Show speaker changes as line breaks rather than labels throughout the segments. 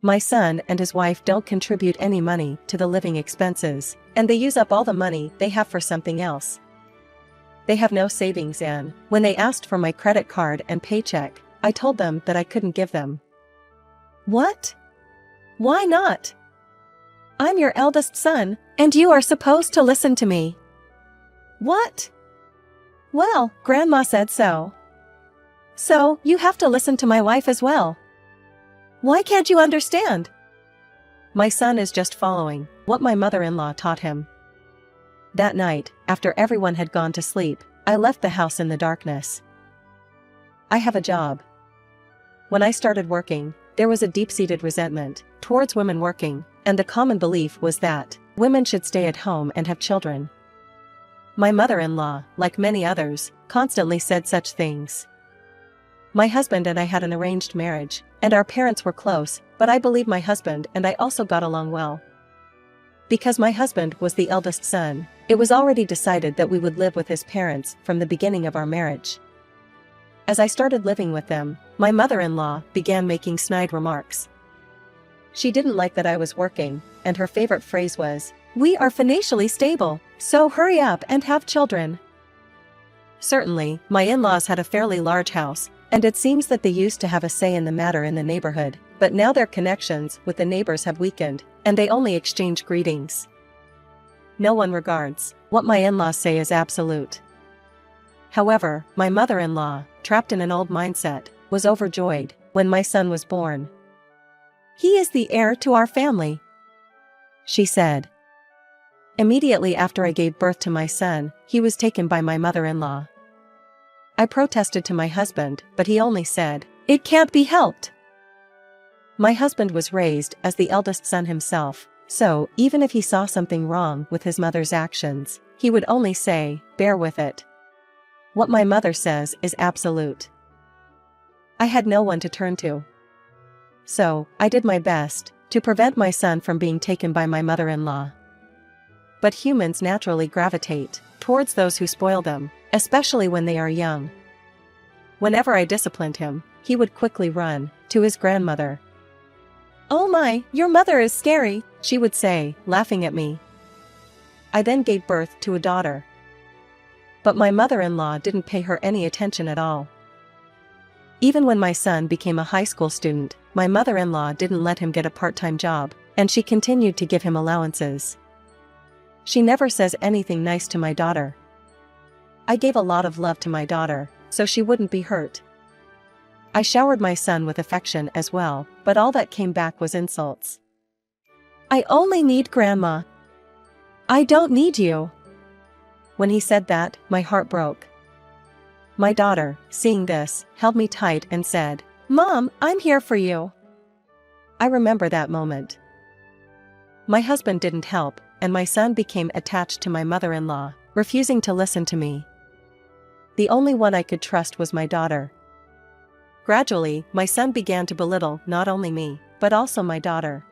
My son and his wife don't contribute any money to the living expenses, and they use up all the money they have for something else. They have no savings, and when they asked for my credit card and paycheck, I told them that I couldn't give them. What? Why not? I'm your eldest son, and you are supposed to listen to me. What? Well, Grandma said so. So, you have to listen to my wife as well. Why can't you understand? My son is just following what my mother-in-law taught him. That night, after everyone had gone to sleep, I left the house in the darkness. I have a job. When I started working, there was a deep-seated resentment towards women working, and the common belief was that women should stay at home and have children. My mother-in-law, like many others, constantly said such things. My husband and I had an arranged marriage, and our parents were close, but I believe my husband and I also got along well. Because my husband was the eldest son, it was already decided that we would live with his parents from the beginning of our marriage. As I started living with them, my mother-in-law began making snide remarks. She didn't like that I was working, and her favorite phrase was, "We are financially stable, so hurry up and have children." Certainly, my in-laws had a fairly large house, and it seems that they used to have a say in the matter in the neighborhood, but now their connections with the neighbors have weakened, and they only exchange greetings. No one regards what my in-laws say as absolute. However, my mother-in-law, trapped in an old mindset, was overjoyed when my son was born. "He is the heir to our family," she said. Immediately after I gave birth to my son, he was taken by my mother-in-law. I protested to my husband, but he only said, "It can't be helped." My husband was raised as the eldest son himself, so even if he saw something wrong with his mother's actions, he would only say, "Bear with it." What my mother says is absolute. I had no one to turn to. So, I did my best to prevent my son from being taken by my mother-in-law. But humans naturally gravitate towards those who spoil them, especially when they are young. Whenever I disciplined him, he would quickly run to his grandmother. "Oh my, your mother is scary," she would say, laughing at me. I then gave birth to a daughter. But my mother-in-law didn't pay her any attention at all. Even when my son became a high school student, my mother-in-law didn't let him get a part-time job, and she continued to give him allowances. She never says anything nice to my daughter. I gave a lot of love to my daughter, so she wouldn't be hurt. I showered my son with affection as well, but all that came back was insults. "I only need Grandma. I don't need you." When he said that, my heart broke. My daughter, seeing this, held me tight and said, "Mom, I'm here for you." I remember that moment. My husband didn't help, and my son became attached to my mother-in-law, refusing to listen to me. The only one I could trust was my daughter. Gradually, my son began to belittle not only me, but also my daughter.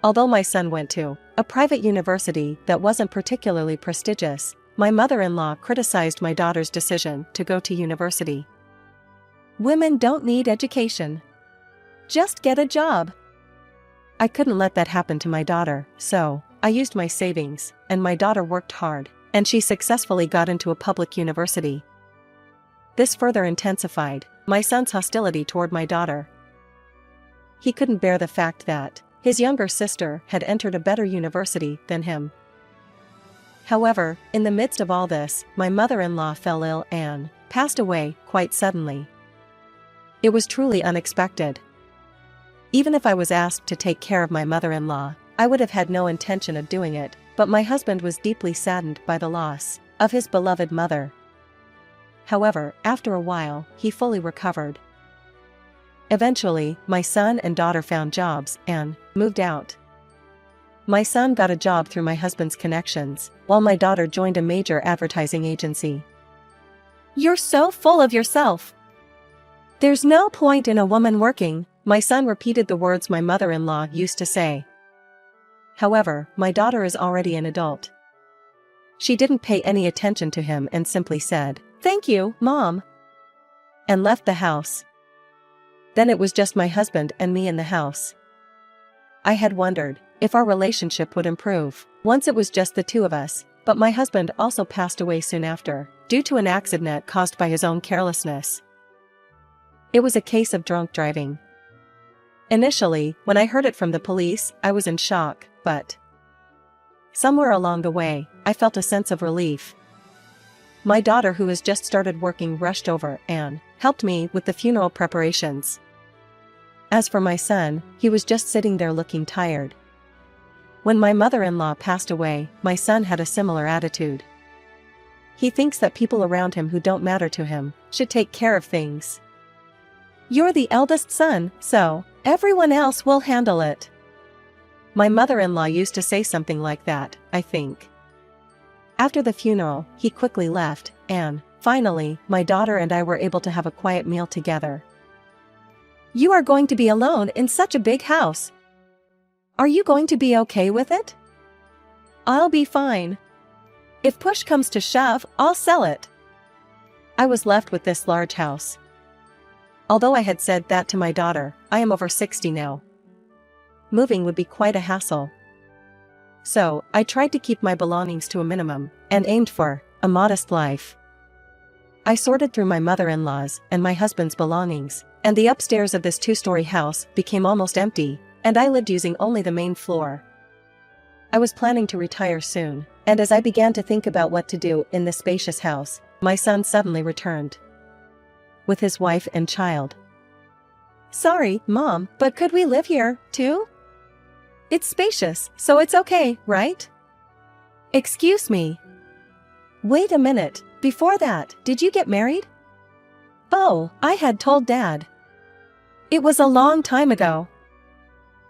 Although my son went to a private university that wasn't particularly prestigious, my mother-in-law criticized my daughter's decision to go to university. "Women don't need education. Just get a job." I couldn't let that happen to my daughter, so I used my savings, and my daughter worked hard, and she successfully got into a public university. This further intensified my son's hostility toward my daughter. He couldn't bear the fact that his younger sister had entered a better university than him. However, in the midst of all this, my mother-in-law fell ill and passed away quite suddenly. It was truly unexpected. Even if I was asked to take care of my mother-in-law, I would have had no intention of doing it, but my husband was deeply saddened by the loss of his beloved mother. However, after a while, he fully recovered. Eventually, my son and daughter found jobs and moved out. My son got a job through my husband's connections, while my daughter joined a major advertising agency. "You're so full of yourself. There's no point in a woman working," my son repeated the words my mother-in-law used to say. However, my daughter is already an adult. She didn't pay any attention to him and simply said, "Thank you, Mom," and left the house. Then it was just my husband and me in the house. I had wondered if our relationship would improve once it was just the two of us, but my husband also passed away soon after, due to an accident caused by his own carelessness. It was a case of drunk driving. Initially, when I heard it from the police, I was in shock, but somewhere along the way, I felt a sense of relief. My daughter, who has just started working, rushed over and helped me with the funeral preparations. As for my son, he was just sitting there looking tired. When my mother-in-law passed away, my son had a similar attitude. He thinks that people around him who don't matter to him should take care of things. "You're the eldest son, so everyone else will handle it." My mother-in-law used to say something like that, I think. After the funeral, he quickly left, and finally, my daughter and I were able to have a quiet meal together. "You are going to be alone in such a big house. Are you going to be okay with it?" "I'll be fine. If push comes to shove, I'll sell it." I was left with this large house. Although I had said that to my daughter, I am over 60 now. Moving would be quite a hassle. So, I tried to keep my belongings to a minimum, and aimed for a modest life. I sorted through my mother-in-law's and my husband's belongings, and the upstairs of this 2-story house became almost empty, and I lived using only the main floor. I was planning to retire soon, and as I began to think about what to do in this spacious house, my son suddenly returned with his wife and child. "Sorry, Mom, but could we live here, too? It's spacious, so it's okay, right?" "Excuse me. Wait a minute, before that, did you get married?" "Oh, I had told Dad. It was a long time ago."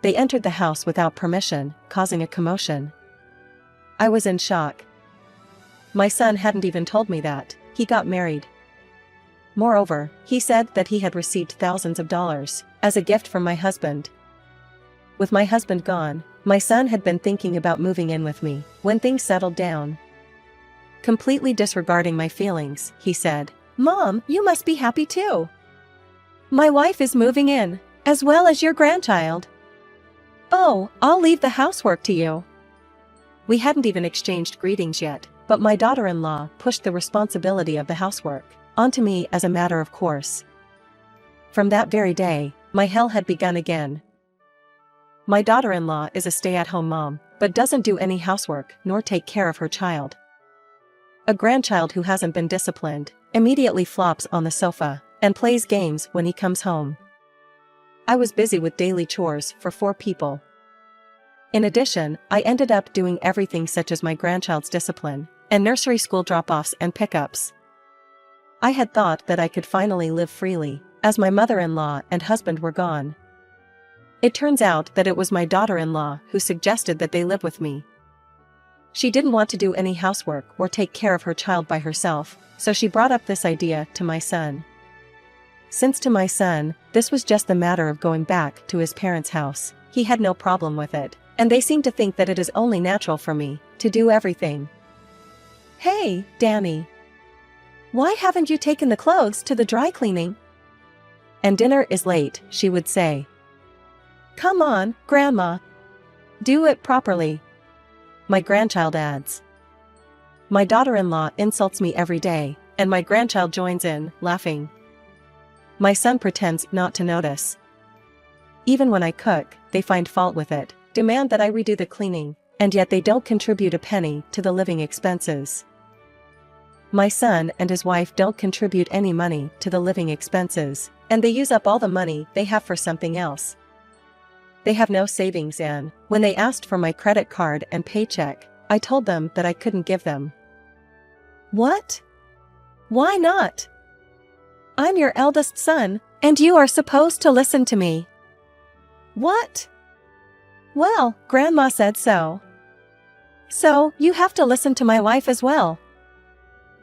They entered the house without permission, causing a commotion. I was in shock. My son hadn't even told me that he got married. Moreover, he said that he had received thousands of dollars as a gift from my husband. With my husband gone, my son had been thinking about moving in with me when things settled down. Completely disregarding my feelings, he said, "Mom, you must be happy too. My wife is moving in, as well as your grandchild. Oh, I'll leave the housework to you." We hadn't even exchanged greetings yet, but my daughter-in-law pushed the responsibility of the housework onto me as a matter of course. From that very day, my hell had begun again. My daughter-in-law is a stay-at-home mom, but doesn't do any housework nor take care of her child. A grandchild who hasn't been disciplined immediately flops on the sofa and plays games when he comes home. I was busy with daily chores for 4 people. In addition, I ended up doing everything such as my grandchild's discipline and nursery school drop-offs and pickups. I had thought that I could finally live freely, as my mother-in-law and husband were gone. It turns out that it was my daughter-in-law who suggested that they live with me. She didn't want to do any housework or take care of her child by herself, so she brought up this idea to my son. Since to my son, this was just the matter of going back to his parents' house, he had no problem with it, and they seem to think that it is only natural for me to do everything. "Hey, Danny. Why haven't you taken the clothes to the dry cleaning? And dinner is late," she would say. "Come on, Grandma. Do it properly," my grandchild adds. My daughter-in-law insults me every day, and my grandchild joins in, laughing. My son pretends not to notice. Even when I cook, they find fault with it, demand that I redo the cleaning, and yet they don't contribute a penny to the living expenses. My son and his wife don't contribute any money to the living expenses, and they use up all the money they have for something else. They have no savings, and when they asked for my credit card and paycheck, I told them that I couldn't give them. "What? Why not? I'm your eldest son, and you are supposed to listen to me." "What?" "Well, Grandma said so. So, you have to listen to my wife as well.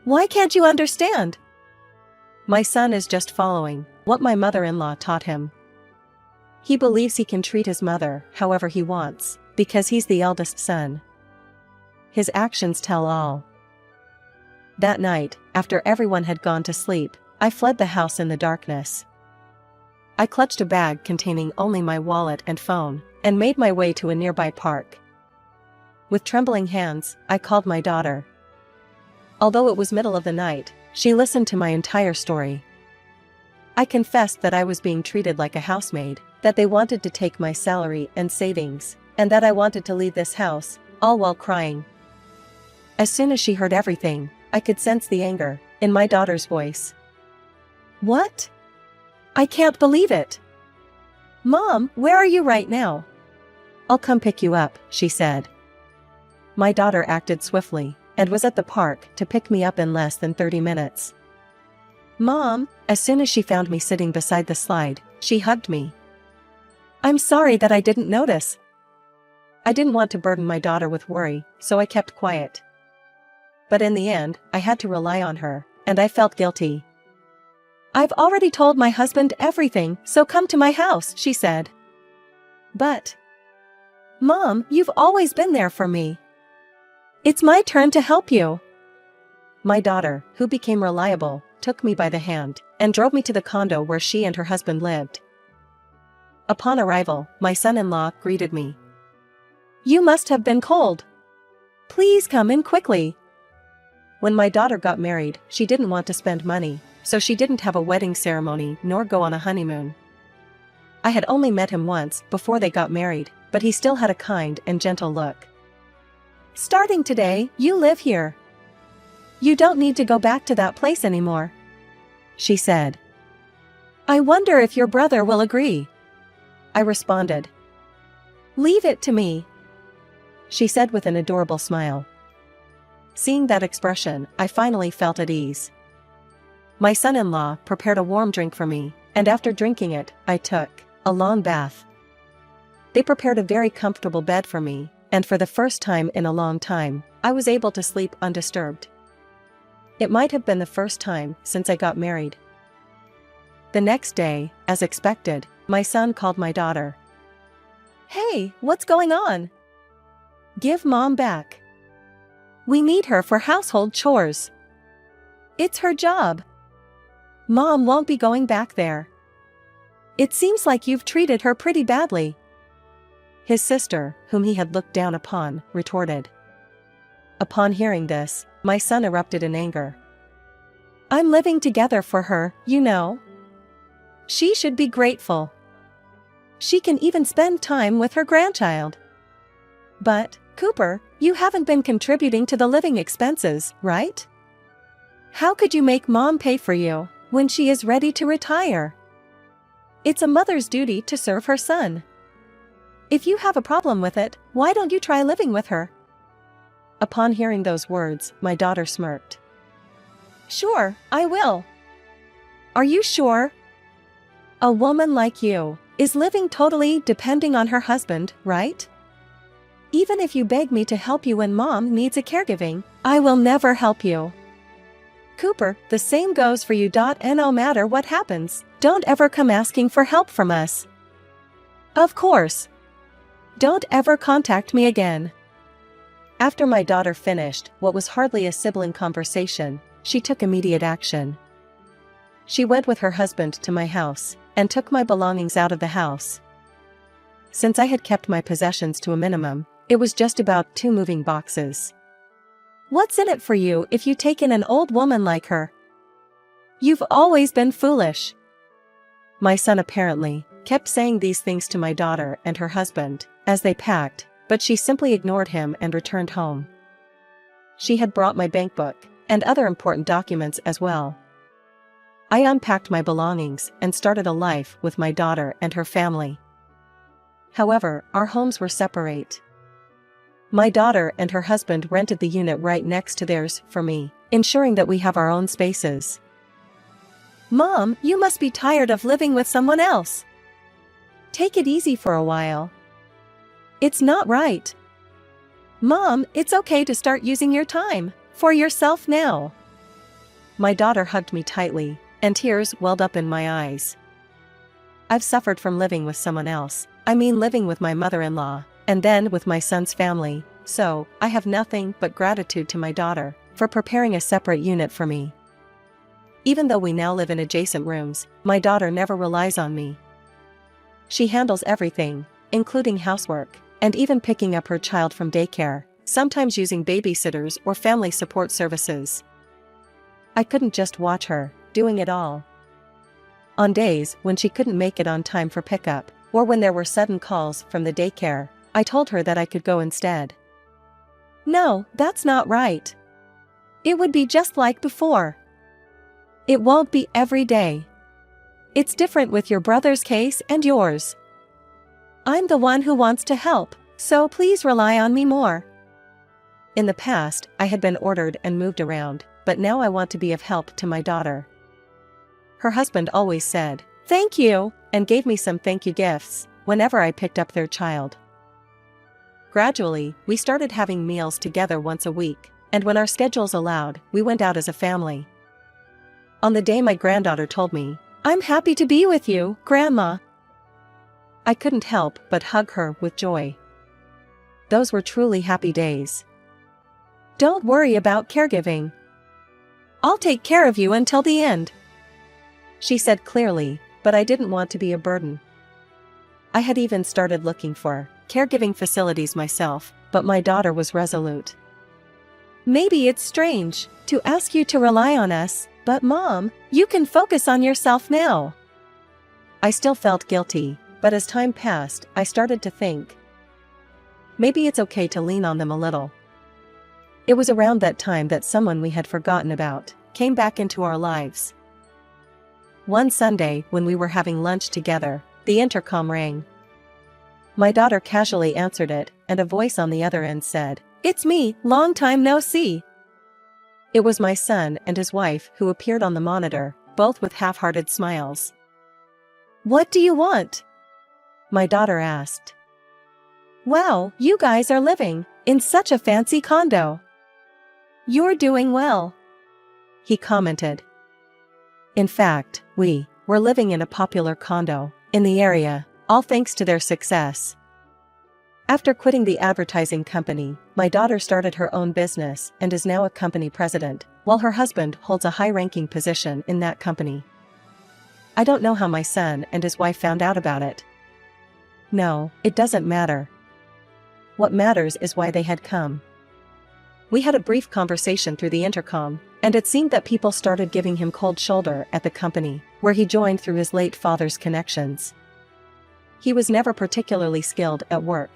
Why can't you understand?" My son is just following what my mother-in-law taught him. He believes he can treat his mother however he wants, because he's the eldest son. His actions tell all. That night, after everyone had gone to sleep, I fled the house in the darkness. I clutched a bag containing only my wallet and phone, and made my way to a nearby park. With trembling hands, I called my daughter. Although it was middle of the night, she listened to my entire story. I confessed that I was being treated like a housemaid, that they wanted to take my salary and savings, and that I wanted to leave this house, all while crying. As soon as she heard everything, I could sense the anger in my daughter's voice. "What? I can't believe it. Mom, where are you right now?" "I'll come pick you up," she said. My daughter acted swiftly, and was at the park to pick me up in less than 30 minutes. "Mom," as soon as she found me sitting beside the slide, she hugged me. "I'm sorry that I didn't notice." I didn't want to burden my daughter with worry, so I kept quiet. But in the end, I had to rely on her, and I felt guilty. "I've already told my husband everything, so come to my house," she said. "But, Mom, you've always been there for me. It's my turn to help you." My daughter, who became reliable, took me by the hand and drove me to the condo where she and her husband lived. Upon arrival, my son-in-law greeted me. "You must have been cold. Please come in quickly." When my daughter got married, she didn't want to spend money, so she didn't have a wedding ceremony nor go on a honeymoon. I had only met him once before they got married, but he still had a kind and gentle look. "Starting today, you live here. You don't need to go back to that place anymore," she said. "I wonder if your brother will agree," I responded. "Leave it to me," she said with an adorable smile. Seeing that expression, I finally felt at ease. My son-in-law prepared a warm drink for me, and after drinking it, I took a long bath. They prepared a very comfortable bed for me, and for the first time in a long time, I was able to sleep undisturbed. It might have been the first time since I got married. The next day, as expected, my son called my daughter. "Hey, what's going on? Give Mom back. We need her for household chores. It's her job. Mom won't be going back there. It seems like you've treated her pretty badly." His sister, whom he had looked down upon, retorted. Upon hearing this, my son erupted in anger. "I'm living together for her, you know. She should be grateful. She can even spend time with her grandchild. But, Cooper, you haven't been contributing to the living expenses, right? How could you make Mom pay for you when she is ready to retire? It's a mother's duty to serve her son. If you have a problem with it, why don't you try living with her?" Upon hearing those words, my daughter smirked. "Sure, I will." "Are you sure? A woman like you is living totally depending on her husband, right? Even if you beg me to help you when Mom needs a caregiving, I will never help you. Cooper, the same goes for you. And no matter what happens, don't ever come asking for help from us. Of course. Don't ever contact me again." After my daughter finished what was hardly a sibling conversation, she took immediate action. She went with her husband to my house and took my belongings out of the house. Since I had kept my possessions to a minimum, it was just about 2 moving boxes. "What's in it for you if you take in an old woman like her? You've always been foolish." My son apparently kept saying these things to my daughter and her husband as they packed, but she simply ignored him and returned home. She had brought my bank book and other important documents as well. I unpacked my belongings and started a life with my daughter and her family. However, our homes were separate. My daughter and her husband rented the unit right next to theirs for me, ensuring that we have our own spaces. "Mom, you must be tired of living with someone else. Take it easy for a while. It's not right. Mom, it's okay to start using your time for yourself now." My daughter hugged me tightly, and tears welled up in my eyes. I've suffered from living with someone else, I mean living with my mother-in-law, and then with my son's family, so I have nothing but gratitude to my daughter for preparing a separate unit for me. Even though we now live in adjacent rooms, my daughter never relies on me She handles everything, including housework, and even picking up her child from daycare, sometimes using babysitters or family support services. I couldn't just watch her doing it all. On days when she couldn't make it on time for pickup, or when there were sudden calls from the daycare, I told her that I could go instead. "No, that's not right. It would be just like before. It won't be every day. It's different with your brother's case and yours. I'm the one who wants to help, so please rely on me more." In the past, I had been ordered and moved around, but now I want to be of help to my daughter. Her husband always said, "Thank you," and gave me some thank you gifts whenever I picked up their child. Gradually, we started having meals together once a week, and when our schedules allowed, we went out as a family. On the day my granddaughter told me, "I'm happy to be with you, Grandma," I couldn't help but hug her with joy. Those were truly happy days. "Don't worry about caregiving. I'll take care of you until the end," she said clearly, but I didn't want to be a burden. I had even started looking for caregiving facilities myself, but my daughter was resolute. "Maybe it's strange to ask you to rely on us, but Mom, you can focus on yourself now." I still felt guilty, but as time passed, I started to think, maybe it's okay to lean on them a little. It was around that time that someone we had forgotten about came back into our lives. One Sunday, when we were having lunch together, the intercom rang. My daughter casually answered it, and a voice on the other end said, "It's me, long time no see." It was my son and his wife who appeared on the monitor, both with half-hearted smiles. "What do you want?" my daughter asked. "Wow, you guys are living in such a fancy condo. You're doing well," he commented. In fact, we were living in a popular condo in the area, all thanks to their success. After quitting the advertising company, my daughter started her own business and is now a company president, while her husband holds a high-ranking position in that company. I don't know how my son and his wife found out about it. No, it doesn't matter. What matters is why they had come. We had a brief conversation through the intercom, and it seemed that people started giving him cold shoulder at the company, where he joined through his late father's connections. He was never particularly skilled at work.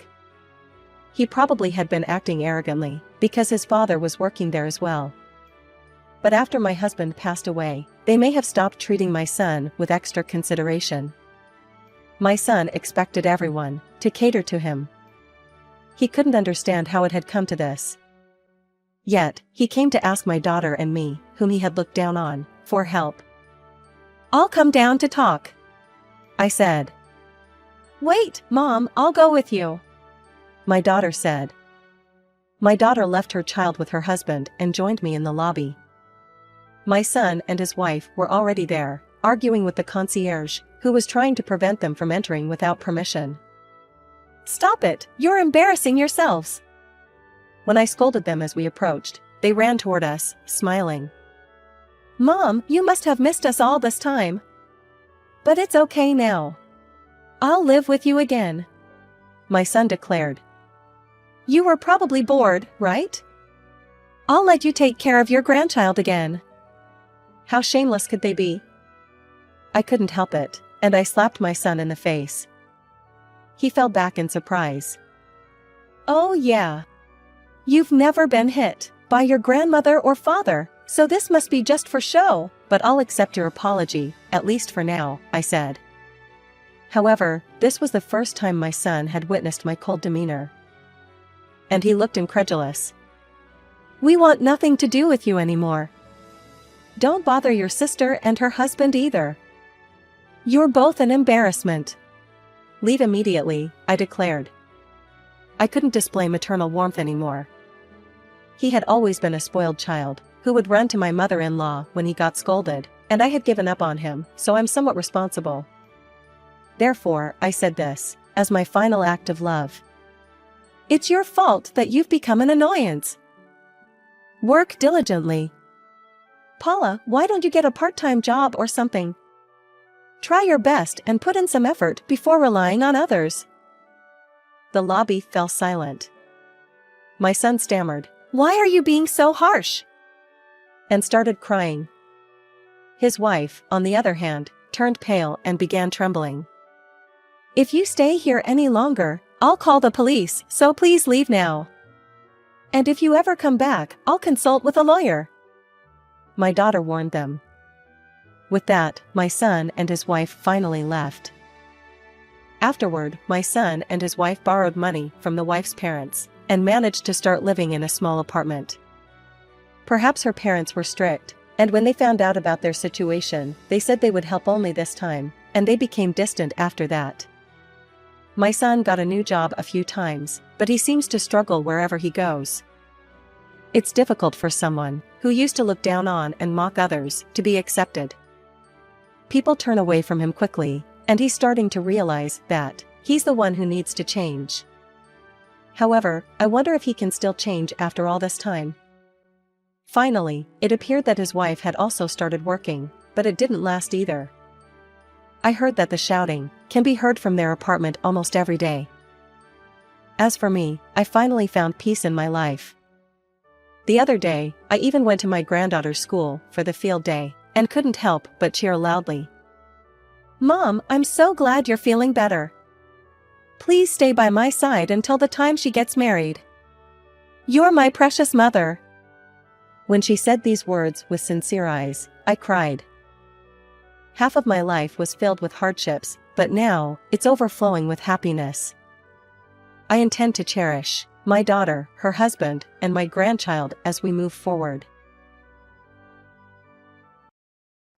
He probably had been acting arrogantly, because his father was working there as well. But after my husband passed away, they may have stopped treating my son with extra consideration. My son expected everyone to cater to him. He couldn't understand how it had come to this. Yet, he came to ask my daughter and me, whom he had looked down on, for help. "I'll come down to talk," I said. "Wait, Mom, I'll go with you," my daughter said. My daughter left her child with her husband and joined me in the lobby. My son and his wife were already there, arguing with the concierge, who was trying to prevent them from entering without permission. "Stop it, you're embarrassing yourselves." When I scolded them as we approached, they ran toward us, smiling. "Mom, you must have missed us all this time. But it's okay now. I'll live with you again," my son declared. "You were probably bored, right? I'll let you take care of your grandchild again." How shameless could they be? I couldn't help it, and I slapped my son in the face. He fell back in surprise. "Oh yeah. You've never been hit by your grandmother or father, so this must be just for show, but I'll accept your apology, at least for now," I said. However, this was the first time my son had witnessed my cold demeanor. And he looked incredulous. "We want nothing to do with you anymore. Don't bother your sister and her husband either. You're both an embarrassment. Leave immediately," I declared. I couldn't display maternal warmth anymore. He had always been a spoiled child, who would run to my mother-in-law when he got scolded, and I had given up on him, so I'm somewhat responsible. Therefore, I said this, as my final act of love. "It's your fault that you've become an annoyance. Work diligently. Paula, why don't you get a part-time job or something? Try your best and put in some effort before relying on others." The lobby fell silent. My son stammered, "Why are you being so harsh?" and started crying. His wife, on the other hand, turned pale and began trembling. "If you stay here any longer, I'll call the police, so please leave now. And if you ever come back, I'll consult with a lawyer," my daughter warned them. With that, my son and his wife finally left. Afterward, my son and his wife borrowed money from the wife's parents and managed to start living in a small apartment. Perhaps her parents were strict, and when they found out about their situation, they said they would help only this time, and they became distant after that. My son got a new job a few times, but he seems to struggle wherever he goes. It's difficult for someone who used to look down on and mock others to be accepted. People turn away from him quickly, and he's starting to realize that he's the one who needs to change. However, I wonder if he can still change after all this time. Finally, it appeared that his wife had also started working, but it didn't last either. I heard that the shouting can be heard from their apartment almost every day. As for me, I finally found peace in my life. The other day, I even went to my granddaughter's school for the field day, and couldn't help but cheer loudly. "Mom, I'm so glad you're feeling better. Please stay by my side until the time she gets married. You're my precious mother." When she said these words with sincere eyes, I cried. Half of my life was filled with hardships, but now, it's overflowing with happiness. I intend to cherish my daughter, her husband, and my grandchild as we move forward.